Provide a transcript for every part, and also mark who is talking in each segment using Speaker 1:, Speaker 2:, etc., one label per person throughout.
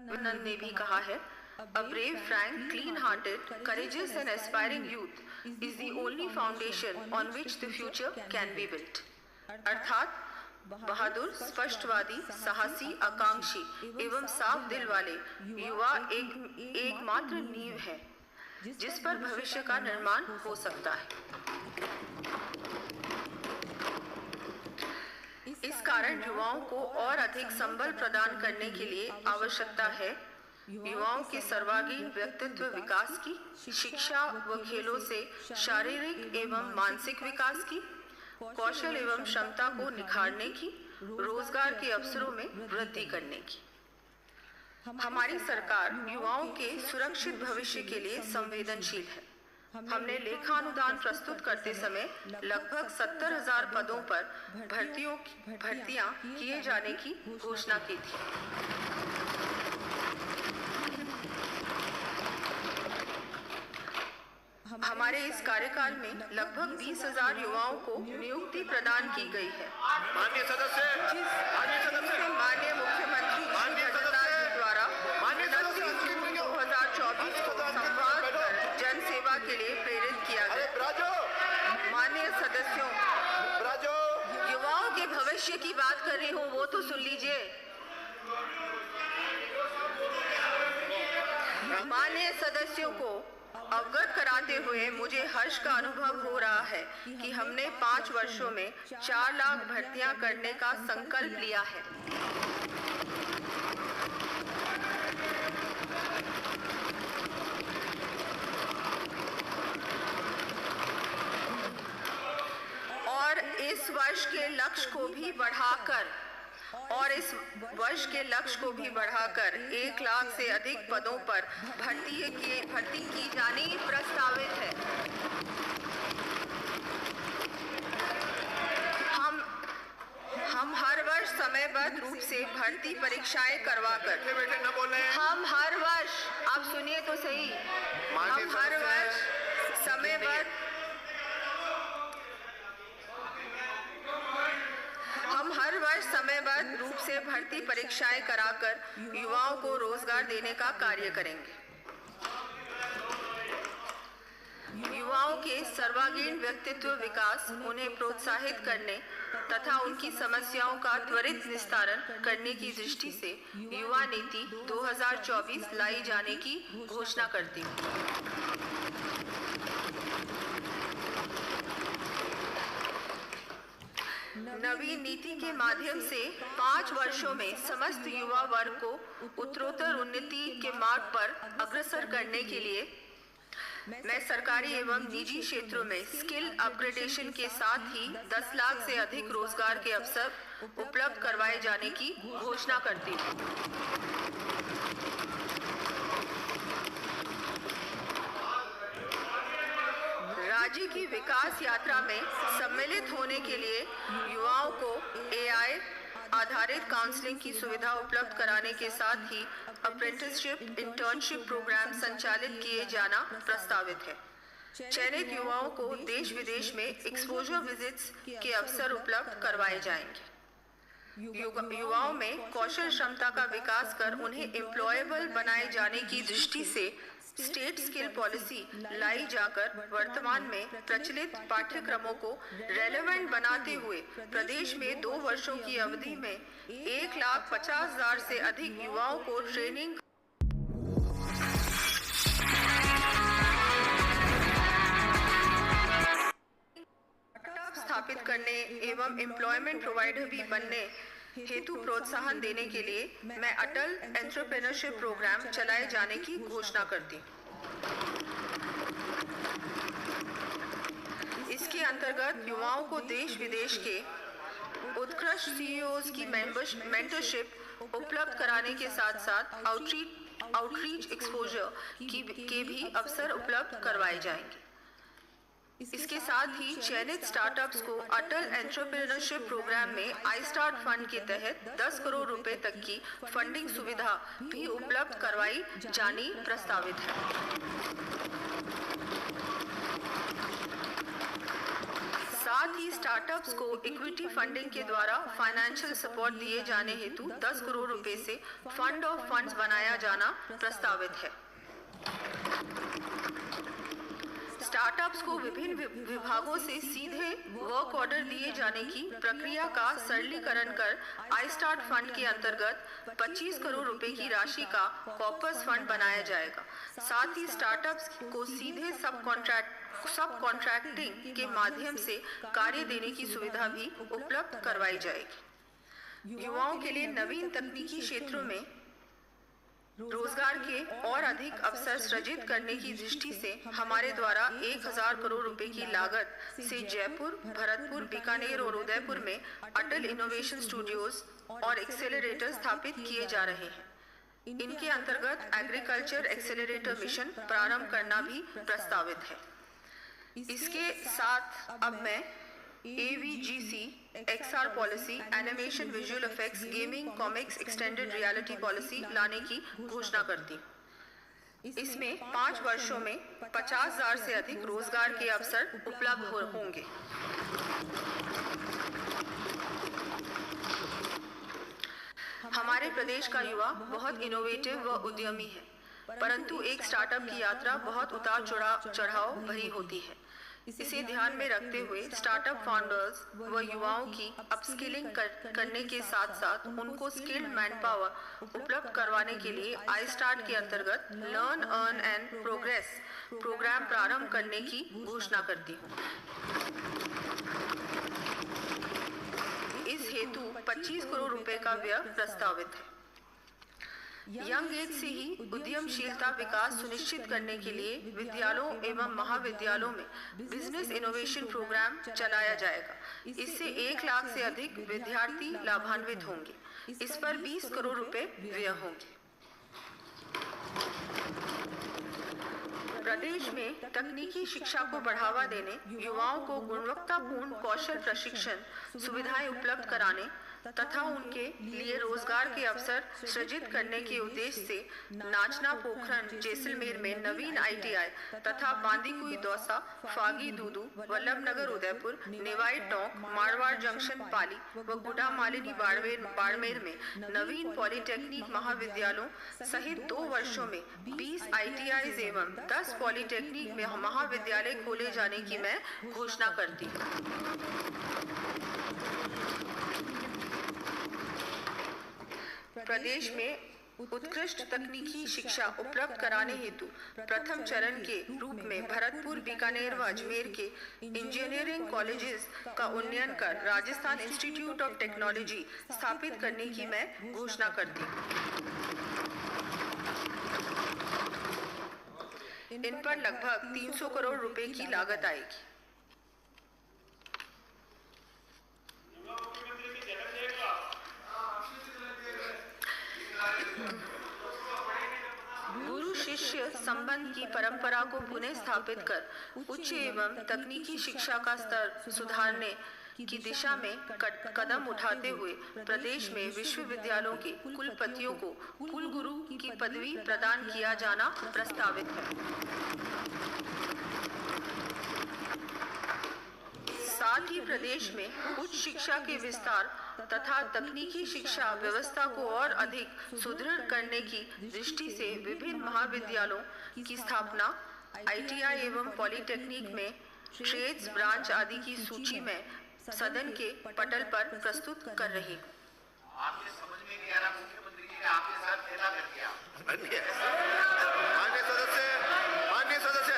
Speaker 1: नंद ने भी कहा है, A brave, frank, clean-hearted, courageous and aspiring youth is the only foundation on which the future can be built. अर्थात बहादुर, स्पष्टवादी, साहसी, आकांक्षी एवं साफ दिल वाले युवा एकमात्र नींव है जिस पर भविष्य का निर्माण हो सकता है। इस कारण युवाओं को और अधिक संबल प्रदान करने के लिए आवश्यकता है युवाओं के सर्वांगीण व्यक्तित्व विकास की, शिक्षा व खेलों से शारीरिक एवं मानसिक विकास की, कौशल एवं क्षमता को निखारने की, रोजगार के अवसरों में वृद्धि करने की। हमारी सरकार युवाओं के सुरक्षित भविष्य के लिए संवेदनशील है। हमने लेखानुदान प्रस्तुत करते समय लगभग 70,000 पदों पर भर्तियां किए जाने की घोषणा की थी। हमारे इस कार्यकाल में लगभग 20,000 युवाओं को नियुक्ति प्रदान की गई है।
Speaker 2: माननीय सदस्य,
Speaker 1: माननीय मुख्यमंत्री द्वारा 2024 को संवाद कर जन सेवा के लिए प्रेरित किया गया। माननीय सदस्यों, युवाओं के भविष्य की बात कर रही हूँ, वो तो सुन लीजिए। माननीय सदस्यों को अवगत कराते हुए मुझे हर्ष का अनुभव हो रहा है कि हमने 5 वर्षों में 4 लाख भर्तियां करने का संकल्प लिया है। और इस वर्ष के लक्ष्य को भी बढ़ाकर 1 लाख से अधिक पदों पर भर्ती की जानी प्रस्तावित है। हम हर वर्ष समयबद्ध रूप से भर्ती परीक्षाएं करवाकर हम हर वर्ष, आप सुनिए तो सही, हम हर वर्ष समयबद्ध रूप से भर्ती परीक्षाएं कराकर युवाओं को रोजगार देने का कार्य करेंगे। युवाओं के सर्वांगीण व्यक्तित्व विकास, उन्हें प्रोत्साहित करने तथा उनकी समस्याओं का त्वरित निस्तारण करने की दृष्टि से युवा नीति 2024 लाई जाने की घोषणा करती हूँ। नवीन नीति के माध्यम से 5 वर्षों में समस्त युवा वर्ग को उत्तरोत्तर उन्नति के मार्ग पर अग्रसर करने के लिए मैं सरकारी एवं निजी क्षेत्रों में स्किल अपग्रेडेशन के साथ ही 10 लाख से अधिक रोजगार के अवसर उपलब्ध करवाए जाने की घोषणा करती हूँ। राज्य की विकास यात्रा में सम्मिलित होने के लिए युवाओं को AI आधारित काउंसलिंग की सुविधा उपलब्ध कराने के साथ ही अप्रेंटिसशिप, इंटर्नशिप प्रोग्राम संचालित किए जाना प्रस्तावित है। चयनित युवाओं को देश विदेश में एक्सपोजर विजिट्स के अवसर उपलब्ध करवाए जाएंगे। युवाओं में कौशल क्षमता का विकास कर उन्हें एम्प्लॉयबल बनाए जाने की दृष्टि से स्टेट स्किल पॉलिसी लाई जाकर वर्तमान में प्रचलित पाठ्यक्रमों को रेलेवेंट बनाते हुए प्रदेश में 2 वर्षों की अवधि में 1,50,000 से अधिक युवाओं को ट्रेनिंग स्थापित करने एवं एम्प्लॉयमेंट प्रोवाइडर भी बनने हेतु प्रोत्साहन देने के लिए मैं अटल एंटरप्रेन्योरशिप प्रोग्राम चलाए जाने की घोषणा करती हूँ। इसके अंतर्गत युवाओं को देश विदेश के उत्कृष्ट CEOs की मेंटरशिप उपलब्ध कराने के साथ साथ आउटरीच एक्सपोजर के भी अवसर उपलब्ध करवाए जाएंगे। इसके साथ ही चयनित स्टार्टअप्स को अटल एंटरप्रेन्योरशिप प्रोग्राम में iStart फंड के तहत 10 करोड़ रुपए तक की फंडिंग सुविधा भी उपलब्ध करवाई जानी प्रस्तावित है। साथ ही स्टार्टअप्स को इक्विटी फंडिंग के द्वारा फाइनेंशियल सपोर्ट दिए जाने हेतु 10 करोड़ रुपए से फंड ऑफ फंड्स बनाया जाना प्रस्तावित है। स्टार्टअप्स को विभिन्न विभागों से सीधे वर्क ऑर्डर दिए जाने की प्रक्रिया का सरलीकरण कर आई स्टार्ट फंड के अंतर्गत 25 करोड़ रुपए की राशि का कॉर्पस फंड बनाया जाएगा। साथ ही स्टार्टअप्स को सीधे सब कॉन्ट्रैक्टिंग के माध्यम से कार्य देने की सुविधा भी उपलब्ध करवाई जाएगी। युवाओं के लिए नवीन तकनीकी क्षेत्रों में रोजगार के और अधिक अवसर सृजित करने की दृष्टि से हमारे द्वारा 1000 करोड़ रुपए की लागत से जयपुर, भरतपुर, बीकानेर और उदयपुर में अटल इनोवेशन स्टूडियोज और एक्सेलरेटर स्थापित किए जा रहे हैं। इनके अंतर्गत एग्रीकल्चर एक्सेलरेटर मिशन प्रारंभ करना भी प्रस्तावित है। इसके साथ अब मैं AVGC, XR policy, animation, visual effects, gaming, comics, extended reality policy लाने की घोषणा करती हूँ। इसमें 5 वर्षों में 50,000 से अधिक रोजगार के अवसर उपलब्ध होंगे। हमारे प्रदेश का युवा बहुत इनोवेटिव व उद्यमी है, परंतु एक स्टार्टअप की यात्रा बहुत उतार चढ़ाव भरी होती है। इसे ध्यान में रखते हुए स्टार्टअप फाउंडर्स व युवाओं की अपस्किलिंग करने के साथ साथ उनको स्किल्ड मैन पावर उपलब्ध करवाने के लिए आई स्टार्ट के अंतर्गत learn, earn and progress programme प्रारंभ करने की घोषणा करती हूँ। इस हेतु 25 करोड़ रुपए का व्यय प्रस्तावित है। यंग एज से ही उद्यमशीलता विकास सुनिश्चित करने के लिए विद्यालयों एवं महाविद्यालयों में बिजनेस इनोवेशन प्रोग्राम चलाया जाएगा। इससे 1 लाख से अधिक विद्यार्थी लाभान्वित होंगे। इस पर 20 करोड़ रुपए व्यय होंगे। प्रदेश में तकनीकी शिक्षा को बढ़ावा देने, युवाओं को गुणवत्तापूर्ण कौशल प्रशिक्षण सुविधाएं उपलब्ध कराने तथा उनके लिए रोजगार के अवसर सृजित करने के उद्देश्य से नाचना पोखरण जैसलमेर में नवीन ITI तथा बांदीकुई दौसा, फागी दूदू, वल्लभनगर उदयपुर, नेवाई टोंक, मारवाड़ जंक्शन पाली व गुडा मालिनी बाड़मेर में नवीन पॉलिटेक्निक महाविद्यालयों सहित 2 वर्षों में 20 ITIs एवं 10 पॉलिटेक्निक में महाविद्यालय खोले जाने की मैं घोषणा करती हूँ। प्रदेश में उत्कृष्ट तकनीकी शिक्षा उपलब्ध कराने हेतु प्रथम चरण के रूप में भरतपुर, बीकानेर व अजमेर के इंजीनियरिंग कॉलेजेस का उन्नयन कर राजस्थान इंस्टीट्यूट ऑफ टेक्नोलॉजी स्थापित करने की मैं घोषणा करती हूँ। इन पर लगभग 300 करोड़ रुपए की लागत आएगी। गुरु शिष्य संबंध की परंपरा को पुनः स्थापित कर उच्च एवं तकनीकी शिक्षा का स्तर सुधारने की दिशा में कदम उठाते हुए प्रदेश में विश्वविद्यालयों के कुलपतियों को कुलगुरु की पदवी प्रदान किया जाना प्रस्तावित है। साथ ही प्रदेश में उच्च शिक्षा के विस्तार तथा तकनीकी शिक्षा व्यवस्था को और अधिक सुदृढ़ करने की दृष्टि से विभिन्न महाविद्यालयों की स्थापना ITI एवं पॉलिटेक्निक में ट्रेड्स ब्रांच आदि की सूची में सदन के पटल पर प्रस्तुत कर रही हूँ।
Speaker 2: आपके समझ में नहीं आ रहा मुख्यमंत्री जी ने आपके साथ खेला कर दिया। माननीय सदस्य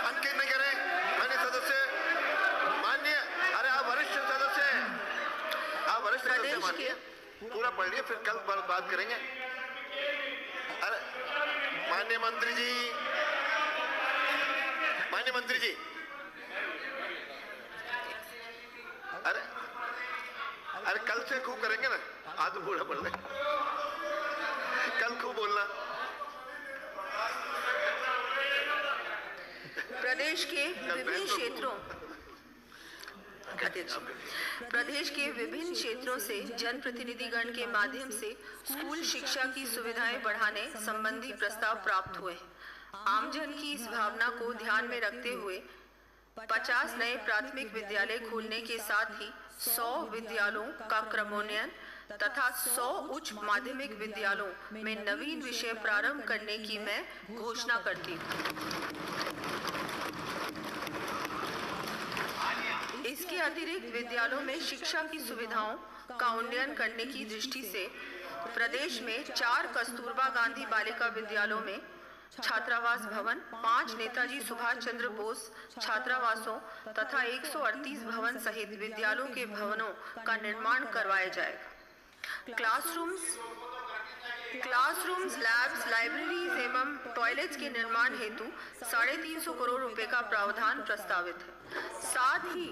Speaker 2: अंकित नहीं करें। माननीय सदस्य, अरे आप वरिष्ठ सदस्य हैं, आप वरिष्ठ सदस्य के पूरा पढ़ लिया, फिर कल बात करेंगे। अरे माननीय मंत्री जी, अरे कल से खूब करेंगे ना, आज तो पूरा पढ़ ले, कल खूब बोलना।
Speaker 1: प्रदेश के विभिन्न क्षेत्रों से जनप्रतिनिधिगण के माध्यम से स्कूल शिक्षा की सुविधाएं बढ़ाने संबंधी प्रस्ताव प्राप्त हुए हैं। आमजन की इस भावना को ध्यान में रखते हुए 50 नए प्राथमिक विद्यालय खोलने के साथ ही 100 विद्यालयों का क्रमोन्नयन तथा 100 उच्च माध्यमिक विद्यालयों में नवीन विषय प्रारंभ करने की मैं घोषणा करती हूँ। इसके अतिरिक्त विद्यालयों में शिक्षा की सुविधाओं का उन्नयन करने की दृष्टि से प्रदेश में 4 कस्तूरबा गांधी बालिका विद्यालयों में छात्रावास भवन, 5 नेताजी सुभाष चंद्र बोस छात्रावासों तथा 138 भवन सहित विद्यालयों के भवनों का निर्माण करवाया जाएगा। क्लासरूम्स, लैब्स, लाइब्रेरीज एवं टॉयलेट्स के निर्माण हेतु 350 करोड़ रुपए का प्रावधान प्रस्तावित है। साथ ही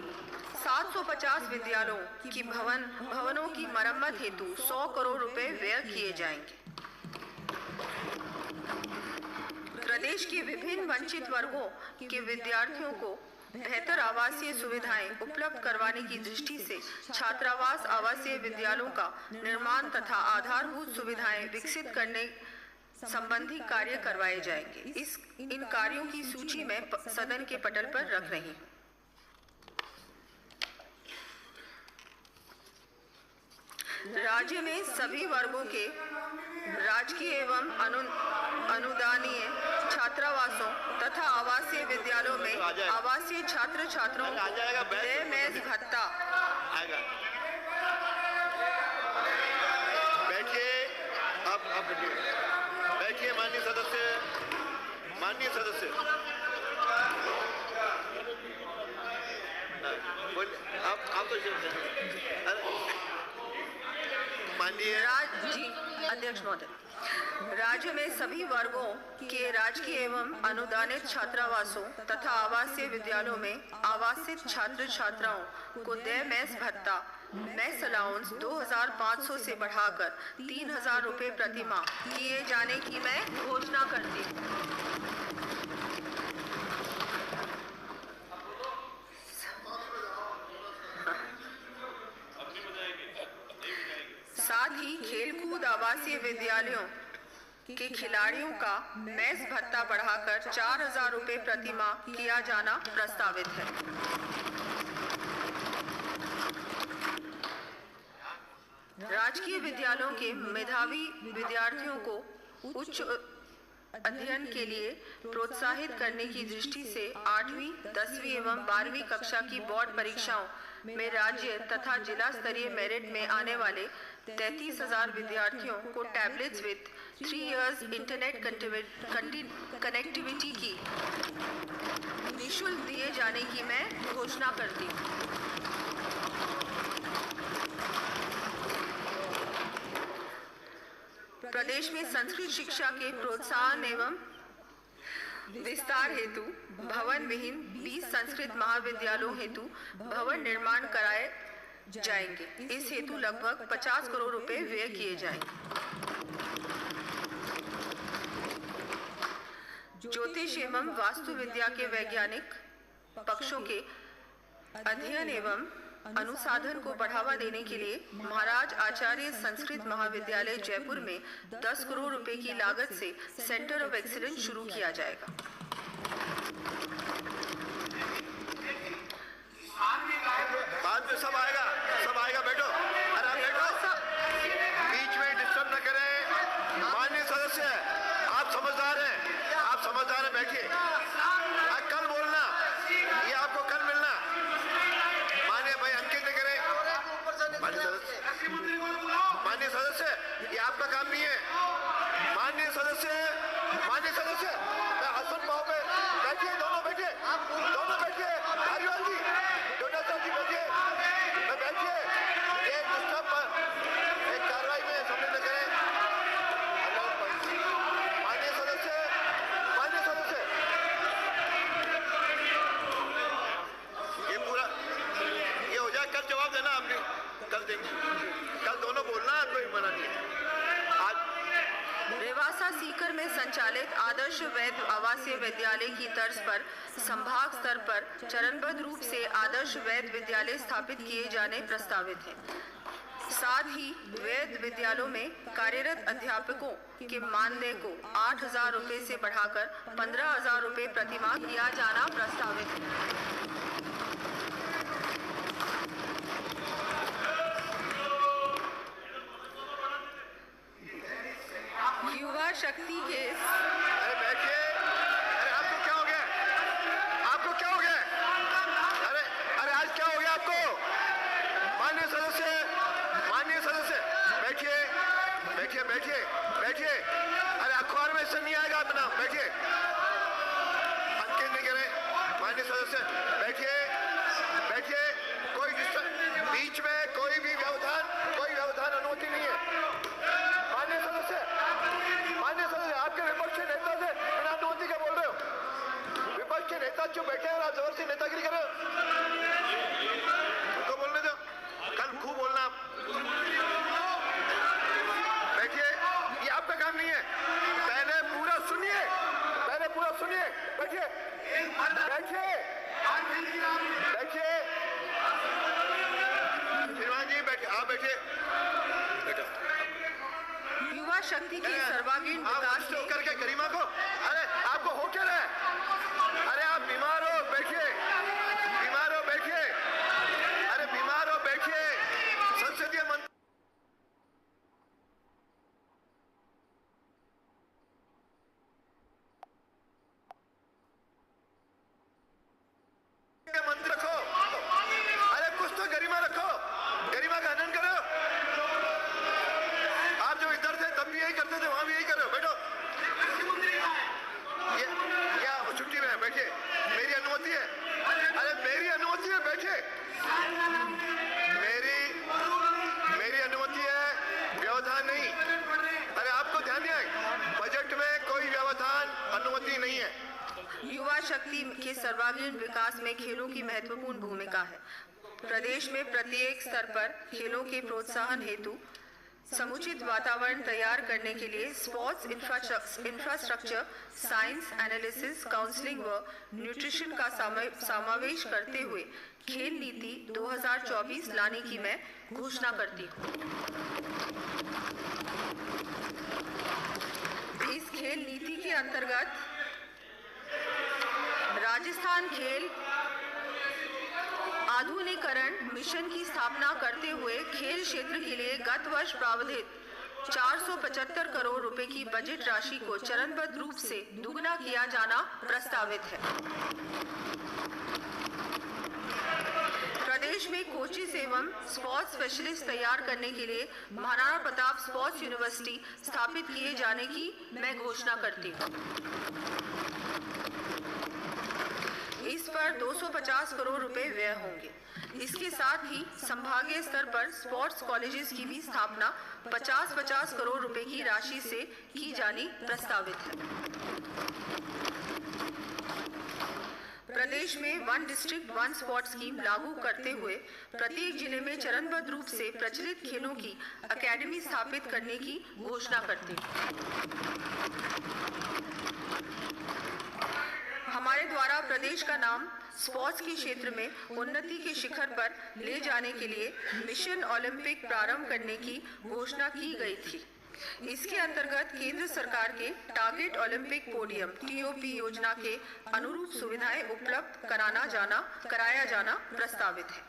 Speaker 1: 750 विद्यालयों की भवनों की मरम्मत हेतु 100 करोड़ रुपए व्यय किए जाएंगे। प्रदेश के विभिन्न वंचित वर्गों के विद्यार्थियों को बेहतर आवासीय सुविधाएं उपलब्ध करवाने की दृष्टि से छात्रावास आवासीय विद्यालयों का निर्माण तथा आधारभूत सुविधाएं विकसित करने संबंधी कार्य करवाए जाएंगे। इन कार्यों की सूची मैं सदन के पटल पर रख रही हूँ। राज्य में सभी वर्गों के राजकीय एवं अनुदानीय छात्रावासों तथा आवासीय विद्यालयों में आवासीय छात्र छात्राओं को देय मेस भत्ता
Speaker 2: बैठिए माननीय सदस्य आप तो
Speaker 1: जी अध्यक्ष महोदय, राज्य में सभी वर्गों के राजकीय एवं अनुदानित छात्रावासों तथा आवासीय विद्यालयों में आवासित छात्र छात्राओं को देय मेस भत्ता मेस अलाउंस 2500 से बढ़ाकर 3000 रुपए प्रति माह किए जाने की मैं घोषणा करती हूँ। साथ ही खेलकूद आवासीय विद्यालयों के खिलाड़ियों का मेस भत्ता बढ़ाकर 4000 रुपए प्रति माह किया जाना प्रस्तावित है। राजकीय विद्यालयों के मेधावी विद्यार्थियों को उच्च अध्ययन के लिए प्रोत्साहित करने की दृष्टि से 8वीं, 10वीं एवं 12वीं कक्षा की बोर्ड परीक्षाओं में राज्य तथा जिला स्तरीय मेरिट में आने वाले 33,000 विद्यार्थियों को tablets with 3 years internet connectivity की निःशुल्क दिए जाने की मैं घोषणा करती हूँ। प्रदेश में संस्कृत शिक्षा के प्रोत्साहन एवं विस्तार हेतु भवन विहीन 20 संस्कृत महाविद्यालयों हेतु भवन निर्माण कराए जाएंगे। इस हेतु लगभग 50 करोड़ रुपए व्यय किए जाएंगे। ज्योतिष एवं वास्तु विद्या के वैज्ञानिक पक्षों के अध्ययन एवं अनुसंधान को बढ़ावा देने के लिए महाराज आचार्य संस्कृत महाविद्यालय जयपुर में 10 करोड़ रुपए की लागत से सेंटर ऑफ एक्सीलेंस शुरू किया जाएगा।
Speaker 2: बाद में सब आएगा बैठो। अरे आप बैठो, बीच में डिस्टर्ब न करें। माननीय सदस्य, आप समझदार हैं, बैठिए। कल बोलना, ये आपको कल मिलना। माननीय भाई अंकित न करें। माननीय सदस्य, ये आपका काम नहीं है। माननीय सदस्य, मैं हसन भाव पे बैठिए, दोनों बैठिए। धारीवाल जी, डोडा साहब जी बैठिए, ये डिस्टर्ब एक कार्रवाई में सम्मिलित न करें। माननीय सदस्य, ये पूरा ये हो जाए, कल जवाब देना आपने, कल देंगे। कल दोनों बोलना, कोई मना नहीं।
Speaker 1: रेवासा सीकर में संचालित आदर्श वैध आवासीय विद्यालय की तर्ज पर संभाग स्तर पर चरणबद्ध रूप से आदर्श वैध विद्यालय स्थापित किए जाने प्रस्तावित हैं। साथ ही वैध विद्यालयों में कार्यरत अध्यापकों के मानदेय को 8,000 रुपए से बढ़ाकर 15,000 रुपए प्रतिमाह किया जाना प्रस्तावित है। युवा शक्ति के
Speaker 2: अरे बैठिए, अरे आपको क्या हो गया? आपको क्या हो गया? अरे अरे आज क्या हो गया आपको? माननीय सदस्य बैठिए बैठिए बैठिए बैठिए। अरे अखबार में इससे नहीं आएगा अपना, बैठिए। अंकित नहीं कह रहे। माननीय सदस्य बैठिए बैठिए। कोई बीच में कोई भी व्यवधान अनुमति नहीं है। माननीय सदस्य आपके विपक्ष के नेता से बिना अनुमति का बोल रहे हो। विपक्ष के नेता जो बैठे हैं और आप जबरदस्ती नेतागिरी कर रहे हो। उनको बोलने दो, कल खूब बोलना आप। बैठिए, ये आपका काम नहीं है। पहले पूरा सुनिए, बैठिए बैठिए बैठिए। श्रीमान जी बैठिए, आप बैठिए।
Speaker 1: युवा शक्ति के सर्वांगीण विकास
Speaker 2: के करके गरिमा को, अरे आपको हो क्या रहा है? अरे आप बीमार हो, बैठिए। अरे बीमार हो, बैठिए। संसदीय मंत्री रखो। अरे कुछ तो गरिमा रखो, गरिमा का हनन करो। आप जो इधर थे तब भी यही करते थे, वहां भी यही करो। बैठो। ये छुट्टी में है, बैठिए। मेरी अनुमति है। अरे मेरी अनुमति है, बैठिए। मेरी अनुमति है, व्यवधान नहीं। अरे आपको ध्यान नहीं आए, बजट में कोई व्यवधान अनुमति नहीं है।
Speaker 1: युवा शक्ति के सर्वांगीण विकास में खेलों की महत्वपूर्ण भूमिका है। प्रदेश में प्रत्येक स्तर पर खेलों के प्रोत्साहन हेतु समुचित वातावरण तैयार करने के लिए sports infrastructure, science analysis, counselling व न्यूट्रिशन का समावेश करते हुए खेल नीति 2024 लाने की मैं घोषणा करती हूँ। इस खेल नीति के अंतर्गत राजस्थान खेल आधुनिकीकरण मिशन की स्थापना करते हुए खेल क्षेत्र के लिए गत वर्ष प्रावधानित 475 करोड़ रुपए की बजट राशि को चरणबद्ध रूप से दुगना किया जाना प्रस्तावित है। प्रदेश में कोचेस एवं स्पोर्ट्स स्पेशलिस्ट तैयार करने के लिए महाराणा प्रताप स्पोर्ट्स यूनिवर्सिटी स्थापित किए जाने की मैं घोषणा करती हूँ। इस पर 250 करोड़ रुपए व्यय होंगे। इसके साथ ही संभागीय स्तर पर स्पोर्ट्स कॉलेजेस की भी स्थापना 50-50 करोड़ रुपए की राशि से की जानी प्रस्तावित है। प्रदेश में one district one sports scheme लागू करते हुए प्रत्येक जिले में चरणबद्ध रूप से प्रचलित खेलों की अकेडमी स्थापित करने की घोषणा करते हैं। हमारे द्वारा प्रदेश का नाम स्पोर्ट्स के क्षेत्र में उन्नति के शिखर पर ले जाने के लिए मिशन ओलंपिक प्रारंभ करने की घोषणा की गई थी। इसके अंतर्गत केंद्र सरकार के टारगेट ओलंपिक पोडियम (TOP) योजना के अनुरूप सुविधाएं उपलब्ध कराया जाना प्रस्तावित है।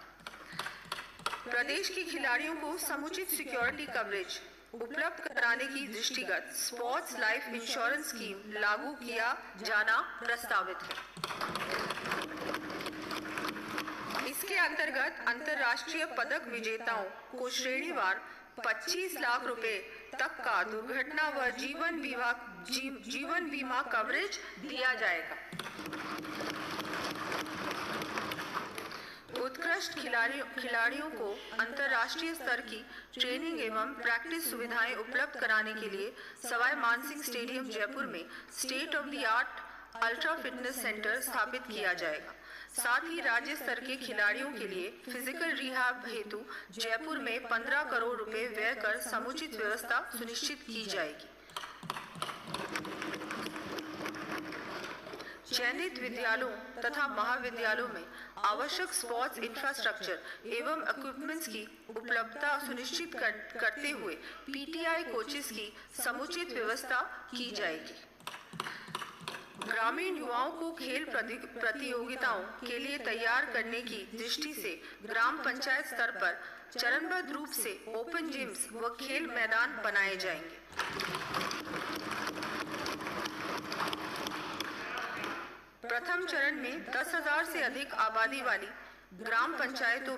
Speaker 1: प्रदेश के खिलाड़ियों को समुचित सिक्योरिटी कवरेज उपलब्ध कराने की दृष्टिगत स्पोर्ट्स लाइफ इंश्योरेंस स्कीम लागू किया जाना प्रस्तावित है। इसके अंतर्गत अंतर्राष्ट्रीय पदक विजेताओं को श्रेणीवार 25 लाख रुपए तक का दुर्घटना व जीवन बीमा कवरेज दिया जाएगा। उत्कृष्ट खिलाड़ियों को अंतर्राष्ट्रीय स्तर की ट्रेनिंग एवं प्रैक्टिस सुविधाएं उपलब्ध कराने के लिए सवाई मानसिंह स्टेडियम जयपुर में state of the art ultra fitness centre स्थापित किया जाएगा। साथ ही राज्य स्तर के खिलाड़ियों के लिए फिजिकल रिहैब हेतु जयपुर में 15 करोड़ रुपए व्यय कर समुचित व्यवस्था सुनिश्चित की जाएगी। चयनित विद्यालयों तथा महाविद्यालयों में आवश्यक स्पोर्ट्स इंफ्रास्ट्रक्चर एवं इक्विपमेंट्स की उपलब्धता सुनिश्चित करते हुए पीटीआई कोचेस की समुचित व्यवस्था की जाएगी। ग्रामीण युवाओं को खेल प्रतियोगिताओं के लिए तैयार करने की दृष्टि से ग्राम पंचायत स्तर पर चरणबद्ध रूप से ओपन जिम्स व खेल मैदान बनाए जाएंगे। प्रथम चरण में 10,000 से अधिक आबादी वाली ग्राम पंचायतों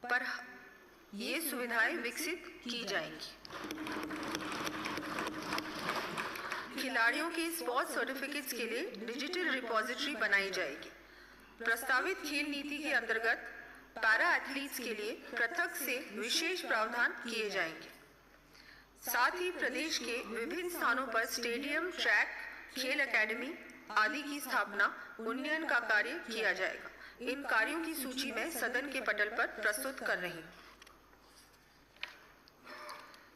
Speaker 1: पर ये सुविधाएं विकसित की जाएंगी। खिलाड़ियों के स्पोर्ट्स सर्टिफिकेट्स के लिए डिजिटल रिपॉजिटरी बनाई जाएगी। प्रस्तावित खेल नीति के अंतर्गत पैरा एथलीट्स के लिए पृथक से विशेष प्रावधान किए जाएंगे। साथ ही प्रदेश के विभिन्न स्थानों पर स्टेडियम, ट्रैक, खेल एकेडमी आदि की स्थापना, उन्नयन का कार्य किया जाएगा। इन कार्यों की सूची मैं सदन के पटल पर प्रस्तुत कर रही हूँ।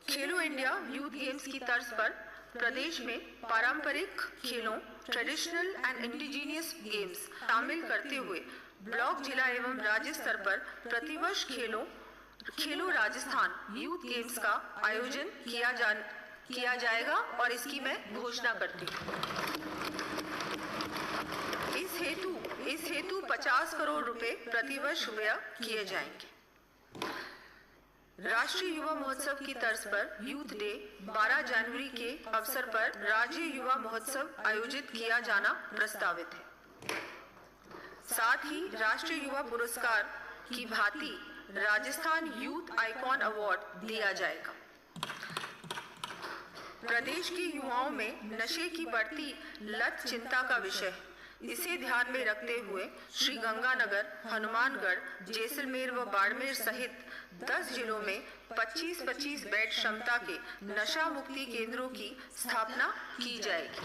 Speaker 1: खेलो इंडिया यूथ गेम्स की तर्ज पर प्रदेश में पारंपरिक खेलों, ट्रेडिशनल एंड इंडिजीनियस गेम्स शामिल करते हुए ब्लॉक, जिला एवं राज्य स्तर पर प्रतिवर्ष खेलो राजस्थान यूथ गेम्स का आयोजन किया जाएगा और इसकी मैं घोषणा करती हूँ। इस हेतु 50 करोड़ रुपए प्रतिवर्ष व्यय किए जाएंगे। राष्ट्रीय युवा महोत्सव की तर्ज पर यूथ डे 12 जनवरी के अवसर पर राज्य युवा महोत्सव आयोजित किया जाना प्रस्तावित है। साथ ही राष्ट्रीय युवा पुरस्कार की भांति राजस्थान यूथ आइकॉन अवार्ड दिया जाएगा। प्रदेश के युवाओं में नशे की बढ़ती लत चिंता का विषय है। इसे ध्यान में रखते हुए श्री गंगानगर, हनुमानगढ़, जैसलमेर व बाड़मेर सहित 10 जिलों में 25-25 बेड क्षमता के नशा मुक्ति केंद्रों की स्थापना की जाएगी।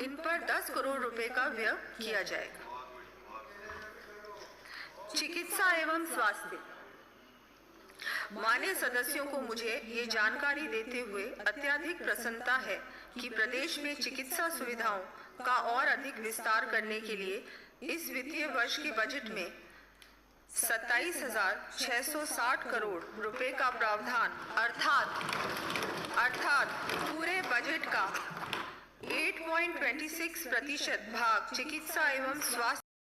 Speaker 1: इन पर 10 करोड़ रुपए का व्यय किया जाएगा। चिकित्सा एवं स्वास्थ्य। मान्य सदस्यों को मुझे ये जानकारी देते हुए अत्यधिक प्रसन्नता है कि प्रदेश में चिकित्सा सुविधाओं का और अधिक विस्तार करने के लिए इस वित्तीय वर्ष के बजट में 27,660 करोड़ रुपए का प्रावधान अर्थात पूरे बजट का 8.26% भाग चिकित्सा एवं स्वास्थ्य